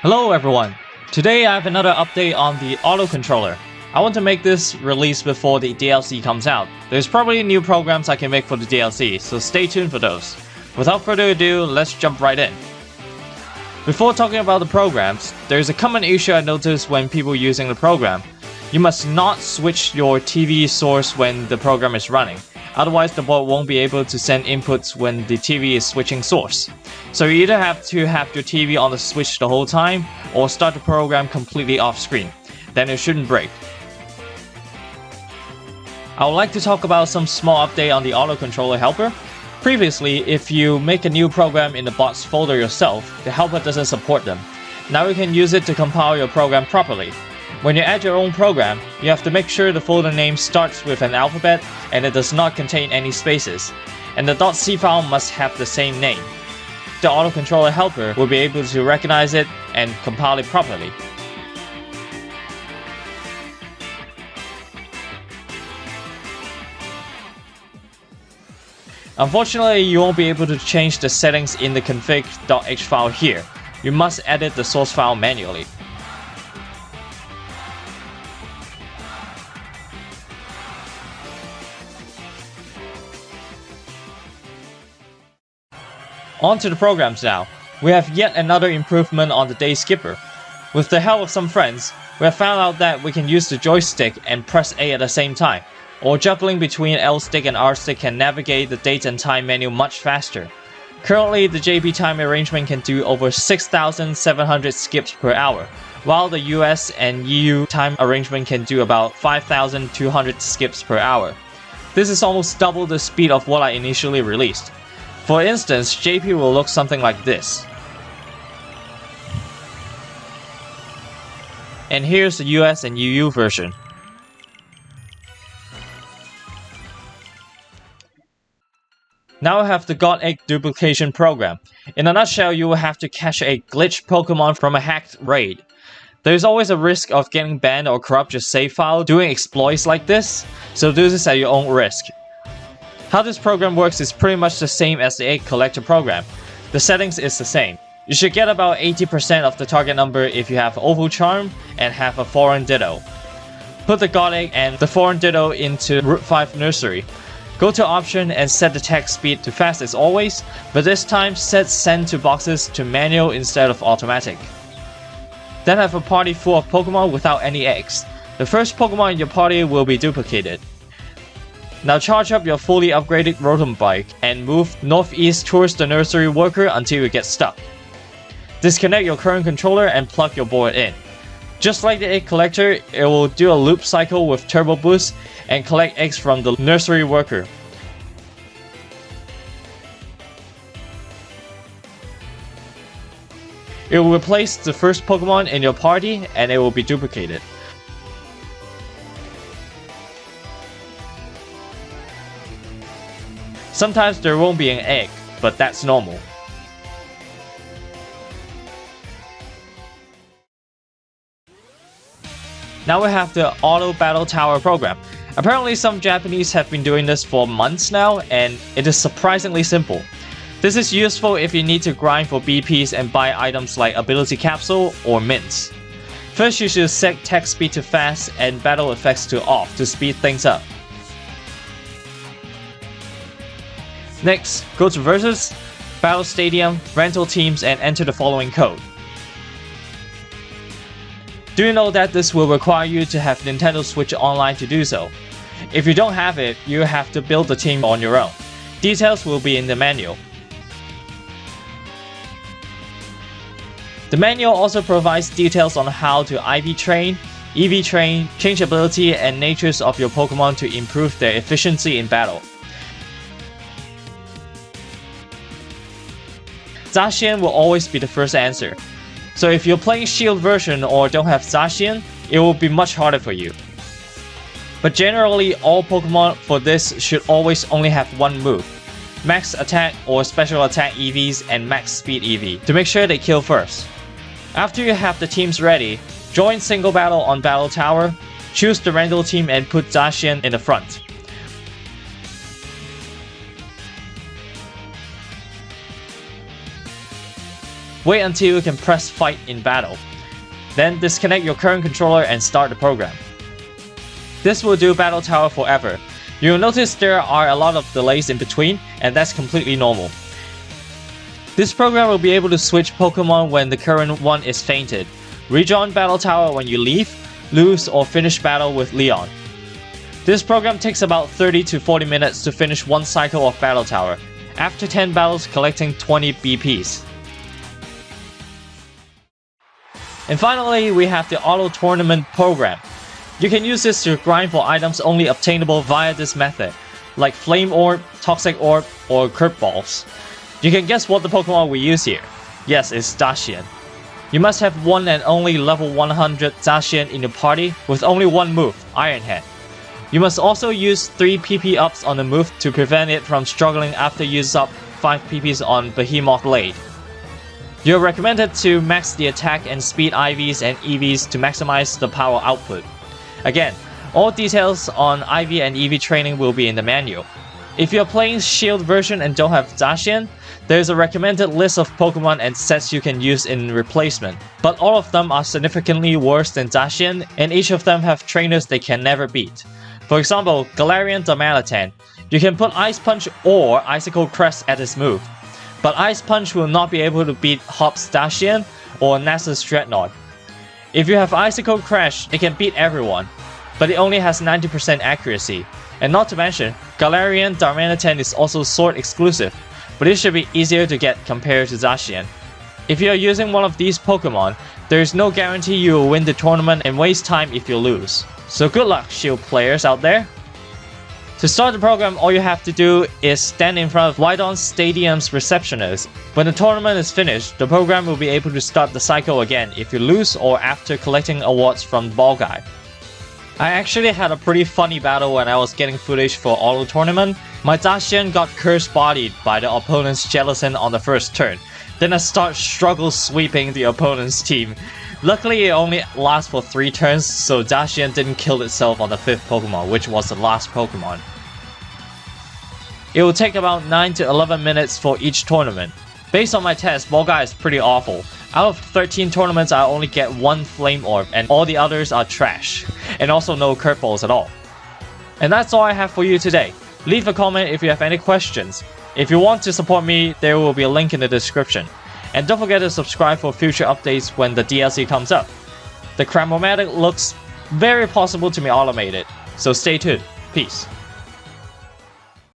Hello everyone! Today I have another update on the AutoController. I want to make this release before the DLC comes out. There's probably new programs I can make for the DLC, so stay tuned for those. Without further ado, let's jump right in. Before talking about the programs, there's a common issue I noticed when people using the program. You must not switch your TV source when the program is running. Otherwise, the board won't be able to send inputs when the TV is switching source. So you either have to have your TV on the switch the whole time, or start the program completely off screen. Then it shouldn't break. I would like to talk about some small update on the AutoControllerHelper. Previously, if you make a new program in the box folder yourself, the helper doesn't support them. Now you can use it to compile your program properly. When you add your own program, you have to make sure the folder name starts with an alphabet and it does not contain any spaces, and the .c file must have the same name. The AutoControllerHelper will be able to recognize it and compile it properly. Unfortunately, you won't be able to change the settings in the config.h file here. You must edit the source file manually. On to the programs now. We have yet another improvement on the day skipper. With the help of some friends, we have found out that we can use the joystick and press A at the same time, or juggling between L stick and R stick can navigate the date and time menu much faster. Currently, the JP time arrangement can do over 6,700 skips per hour, while the US and EU time arrangement can do about 5,200 skips per hour. This is almost double the speed of what I initially released. For instance, JP will look something like this. And here's the US and EU version. Now I have the Egg Duplication program. In a nutshell, you will have to catch a glitched Pokemon from a hacked raid. There is always a risk of getting banned or corrupt your save file doing exploits like this, so do this at your own risk. How this program works is pretty much the same as the egg collector program. The settings is the same. You should get about 80% of the target number if you have Oval Charm and have a Foreign Ditto. Put the God Egg and the Foreign Ditto into Route 5 Nursery. Go to Option and set the text speed to fast as always, but this time set Send to Boxes to manual instead of automatic. Then have a party full of Pokemon without any eggs. The first Pokemon in your party will be duplicated. Now charge up your fully upgraded Rotom bike and move northeast towards the nursery worker until you get stuck. Disconnect your current controller and plug your board in. Just like the egg collector, it will do a loop cycle with turbo boost and collect eggs from the nursery worker. It will replace the first Pokemon in your party and it will be duplicated. Sometimes there won't be an egg, but that's normal. Now we have the Auto Battle Tower program. Apparently some Japanese have been doing this for months now, and it is surprisingly simple. This is useful if you need to grind for BPs and buy items like Ability Capsule or Mints. First, you should set text speed to fast and battle effects to off to speed things up. Next, go to Versus, Battle Stadium, Rental Teams and enter the following code. Do you know that this will require you to have Nintendo Switch Online to do so? If you don't have it, you have to build the team on your own. Details will be in the manual. The manual also provides details on how to IV train, EV train, change ability and natures of your Pokemon to improve their efficiency in battle. Zacian will always be the first answer. So if you're playing Shield version or don't have Zacian, it will be much harder for you. But generally, all Pokemon for this should always only have one move. Max Attack or Special Attack EVs and Max Speed EV to make sure they kill first. After you have the teams ready, join Single Battle on Battle Tower, choose the Rental team and put Zacian in the front. Wait until you can press fight in battle. Then disconnect your current controller and start the program. This will do Battle Tower forever. You'll notice there are a lot of delays in between, and that's completely normal. This program will be able to switch Pokemon when the current one is fainted, rejoin Battle Tower when you leave, lose, or finish battle with Leon. This program takes about 30 to 40 minutes to finish one cycle of Battle Tower, after 10 battles collecting 20 BPs. And finally, we have the Auto Tournament program. You can use this to grind for items only obtainable via this method, like Flame Orb, Toxic Orb, or Curve Balls. You can guess what the Pokemon we use here. Yes, it's Zacian. You must have one and only level 100 Zacian in your party with only one move, Iron Head. You must also use 3 PP ups on the move to prevent it from struggling after you use up 5 PPs on Behemoth Blade. You're recommended to max the attack and speed IVs and EVs to maximize the power output. Again, all details on IV and EV training will be in the manual. If you're playing Shield version and don't have Zacian, there's a recommended list of Pokemon and sets you can use in replacement, but all of them are significantly worse than Zacian, and each of them have trainers they can never beat. For example, Galarian Darmanitan. You can put Ice Punch or Icicle Crest at its move, but Ice Punch will not be able to beat Hop's Zacian or Nasa's Dreadnought. If you have Icicle Crash, it can beat everyone, but it only has 90% accuracy. And not to mention, Galarian Darmanitan is also Sword exclusive, but it should be easier to get compared to Zacian. If you are using one of these Pokemon, there is no guarantee you will win the tournament and waste time if you lose. So good luck, Shield players out there! To start the program, all you have to do is stand in front of Wydon Stadium's receptionist. When the tournament is finished, the program will be able to start the cycle again if you lose or after collecting awards from the ball guy. I actually had a pretty funny battle when I was getting footage for Auto Tournament. My Zacian got curse-bodied by the opponent's Jellicent on the first turn. Then I start struggle sweeping the opponent's team. Luckily it only lasts for 3 turns, so Zacian didn't kill itself on the 5th Pokemon, which was the last Pokemon. It will take about 9 to 11 minutes for each tournament. Based on my test, Ball Guy is pretty awful. Out of 13 tournaments, I only get 1 Flame Orb, and all the others are trash. And also no curveballs at all. And that's all I have for you today. Leave a comment if you have any questions. If you want to support me, there will be a link in the description. And don't forget to subscribe for future updates when the DLC comes up. The Cramomatic looks very possible to be automated, so stay tuned. Peace.